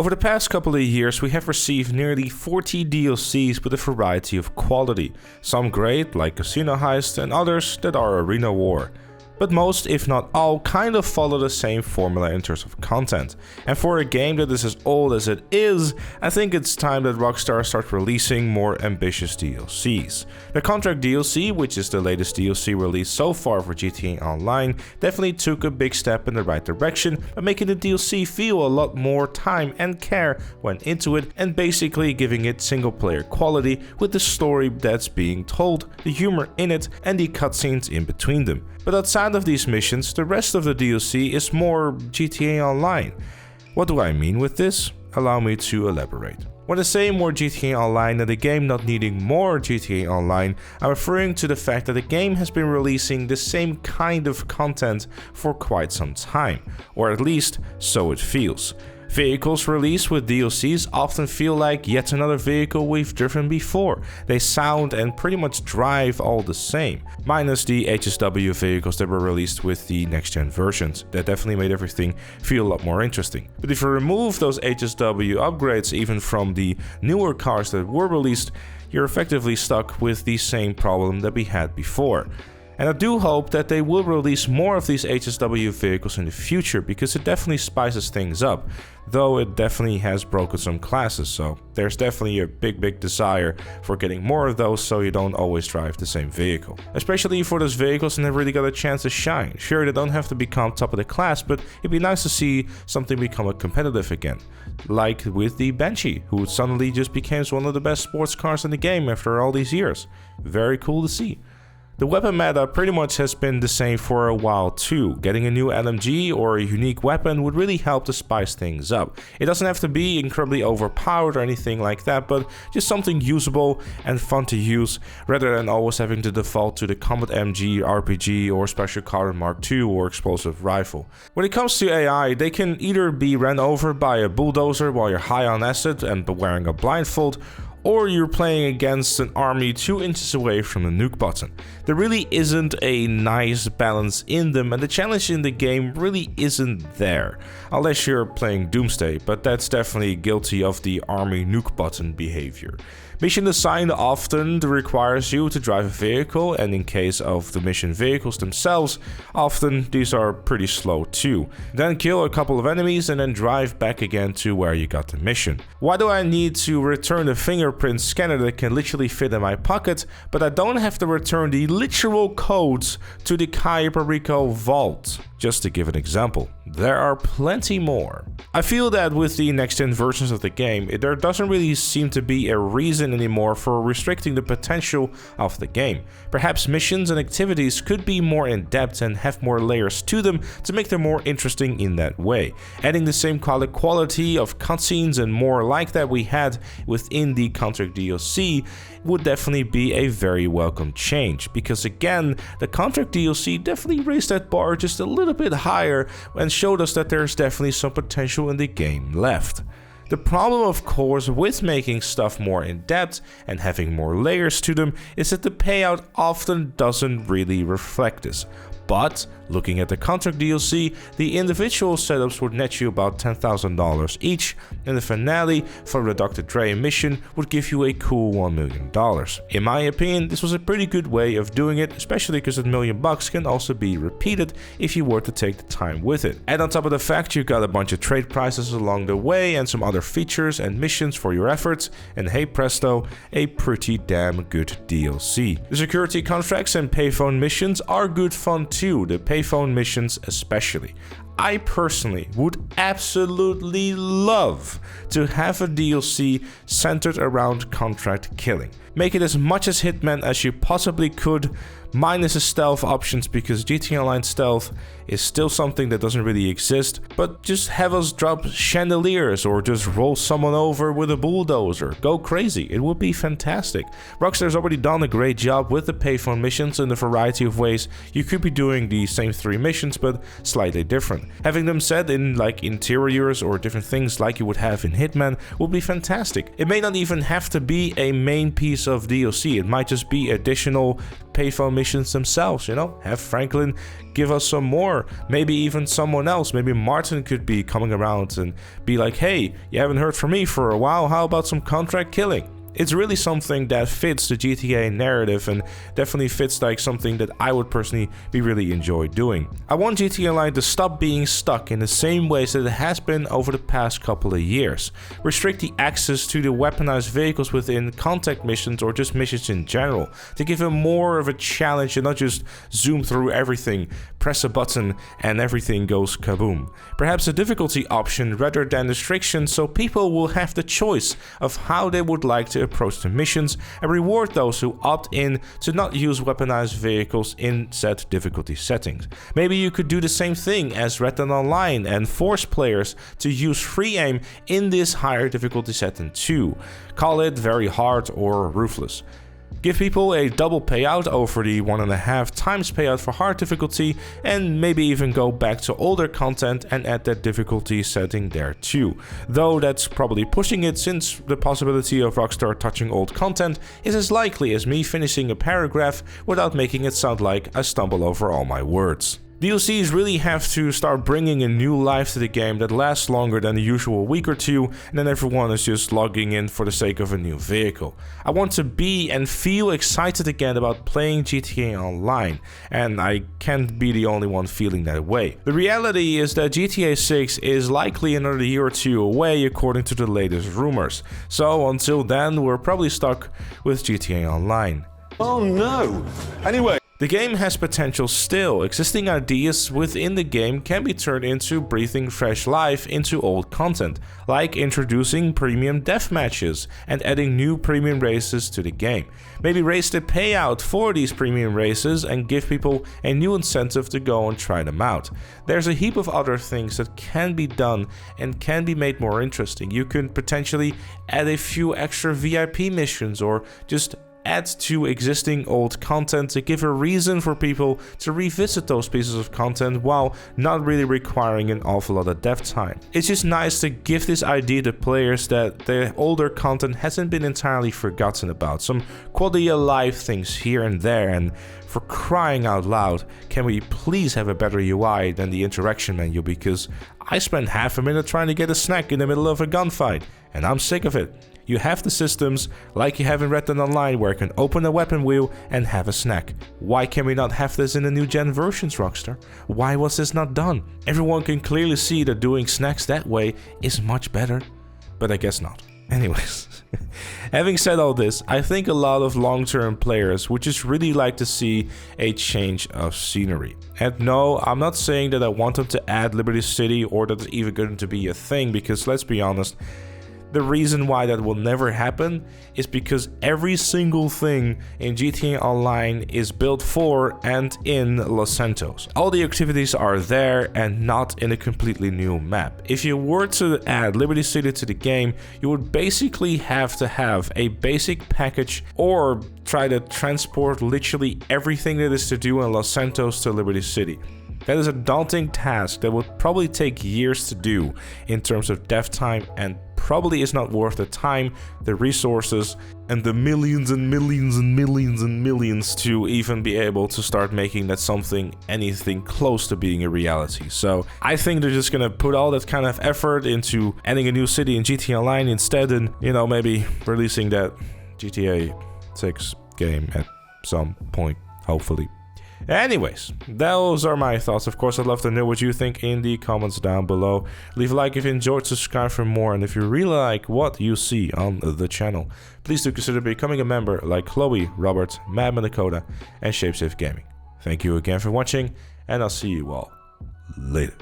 Over the past couple of years, we have received nearly 40 DLCs with a variety of quality, some great like Casino Heist and others that are Arena War. But most, if not all, kind of follow the same formula in terms of content. And for a game that is as old as it is, I think it's time that Rockstar starts releasing more ambitious DLCs. The Contract DLC, which is the latest DLC released so far for GTA Online, definitely took a big step in the right direction by making the DLC feel a lot more time and care went into it, and basically giving it single player quality with the story that's being told, the humor in it, and the cutscenes in between them. But outside of these missions, the rest of the DLC is more GTA Online. What do I mean with this? Allow me to elaborate. When I say more GTA Online and the game not needing more GTA Online, I'm referring to the fact that the game has been releasing the same kind of content for quite some time, or at least so it feels. Vehicles released with DLCs often feel like yet another vehicle we've driven before. They sound and pretty much drive all the same, minus the HSW vehicles that were released with the next-gen versions. That definitely made everything feel a lot more interesting. But if you remove those HSW upgrades even from the newer cars that were released, you're effectively stuck with the same problem that we had before. And I do hope that they will release more of these HSW vehicles in the future, because it definitely spices things up, though it definitely has broken some classes, so there's definitely a big desire for getting more of those so you don't always drive the same vehicle. Especially for those vehicles that never really got a chance to shine. Sure, they don't have to become top of the class, but it'd be nice to see something become a competitive again. Like with the Banshee, who suddenly just became one of the best sports cars in the game after all these years. Very cool to see. The weapon meta pretty much has been the same for a while too. Getting a new LMG or a unique weapon would really help to spice things up. It doesn't have to be incredibly overpowered or anything like that, but just something usable and fun to use, rather than always having to default to the Combat MG, RPG, or Special Carbon Mark II or Explosive Rifle. When it comes to AI, they can either be ran over by a bulldozer while you're high on acid and wearing a blindfold, or you're playing against an army 2 inches away from the nuke button. There really isn't a nice balance in them, and the challenge in the game really isn't there. Unless you're playing Doomsday, but that's definitely guilty of the army nuke button behavior. Mission design often requires you to drive a vehicle, and in case of the mission vehicles themselves, often these are pretty slow too. Then kill a couple of enemies and then drive back again to where you got the mission. Why do I need to return a fingerprint scanner that can literally fit in my pocket, but I don't have to return the literal codes to the Cayo Perico vault? Just to give an example. There are plenty more. I feel that with the next-gen versions of the game, there doesn't really seem to be a reason anymore for restricting the potential of the game. Perhaps missions and activities could be more in-depth and have more layers to them to make them more interesting in that way. Adding the same quality of cutscenes and more like that we had within the Contract DLC would definitely be a very welcome change, because again, the Contract DLC definitely raised that bar just a little bit higher and showed us that there's definitely some potential in the game left. The problem, of course, with making stuff more in-depth and having more layers to them is that the payout often doesn't really reflect this. But looking at the Contract DLC, the individual setups would net you about $10,000 each, and the finale for the Dr. Dre mission would give you a cool $1 million. In my opinion, this was a pretty good way of doing it, especially because that $1 million can also be repeated if you were to take the time with it. And on top of the fact you got a bunch of trade prizes along the way and some other features and missions for your efforts, and hey presto, a pretty damn good DLC. The security contracts and payphone missions are good fun too, the payphone missions especially. I personally would absolutely love to have a DLC centered around contract killing. Make it as much as Hitman as you possibly could, minus the stealth options, because GTA Online stealth is still something that doesn't really exist, but just have us drop chandeliers or just roll someone over with a bulldozer. Go crazy, it would be fantastic. Rockstar's already done a great job with the payphone missions in a variety of ways. You could be doing the same 3 missions but slightly different. Having them set in like interiors or different things like you would have in Hitman would be fantastic. It may not even have to be a main piece of DLC, it might just be additional payphone missions themselves, you know? Have Franklin give us some more. Maybe even someone else. Maybe Martin could be coming around and be like, hey, you haven't heard from me for a while, how about some contract killing? It's really something that fits the GTA narrative and definitely fits like something that I would personally be really enjoy doing. I want GTA Online to stop being stuck in the same ways that it has been over the past couple of years. Restrict the access to the weaponized vehicles within contact missions or just missions in general, to give it more of a challenge and not just zoom through everything, press a button and everything goes kaboom. Perhaps a difficulty option rather than restrictions, so people will have the choice of how they would like to approach the missions and reward those who opt in to not use weaponized vehicles in said difficulty settings. Maybe you could do the same thing as Red Dead Online and force players to use free aim in this higher difficulty setting too. Call it very hard or ruthless. Give people a double payout over the 1.5 times payout for hard difficulty, and maybe even go back to older content and add that difficulty setting there too. Though that's probably pushing it, since the possibility of Rockstar touching old content is as likely as me finishing a paragraph without making it sound like I stumble over all my words. DLCs really have to start bringing a new life to the game that lasts longer than the usual week or two, and then everyone is just logging in for the sake of a new vehicle. I want to be and feel excited again about playing GTA Online, and I can't be the only one feeling that way. The reality is that GTA 6 is likely another year or two away according to the latest rumors, so until then we're probably stuck with GTA Online. Oh no! Anyway. The game has potential still. Existing ideas within the game can be turned into breathing fresh life into old content, like introducing premium deathmatches and adding new premium races to the game. Maybe raise the payout for these premium races and give people a new incentive to go and try them out. There's a heap of other things that can be done and can be made more interesting. You can potentially add a few extra VIP missions or just add to existing old content to give a reason for people to revisit those pieces of content while not really requiring an awful lot of dev time. It's just nice to give this idea to players that the older content hasn't been entirely forgotten about. Some quality of life things here and there, and for crying out loud, can we please have a better UI than the interaction menu, because I spent half a minute trying to get a snack in the middle of a gunfight and I'm sick of it. You have the systems, like you have in Red Dead Online, where you can open a weapon wheel and have a snack. Why can we not have this in the new gen versions, Rockstar? Why was this not done? Everyone can clearly see that doing snacks that way is much better, but I guess not. Anyways, having said all this, I think a lot of long-term players would just really like to see a change of scenery. And no, I'm not saying that I want them to add Liberty City or that it's even going to be a thing, because let's be honest, the reason why that will never happen is because every single thing in GTA Online is built for and in Los Santos. All the activities are there and not in a completely new map. If you were to add Liberty City to the game, you would basically have to have a basic package or try to transport literally everything that is to do in Los Santos to Liberty City. That is a daunting task that would probably take years to do in terms of dev time, and probably is not worth the time, the resources, and the millions and millions and millions and millions to even be able to start making that something anything close to being a reality. So I think they're just gonna put all that kind of effort into adding a new city in GTA Online instead, and, you know, maybe releasing that GTA 6 game at some point, hopefully. Anyways, those are my thoughts. Of course, I'd love to know what you think in the comments down below. Leave a like if you enjoyed, subscribe for more, and if you really like what you see on the channel, please do consider becoming a member like Chloe, Robert, Madman Dakota, and ShapeSafe Gaming. Thank you again for watching, and I'll see you all later.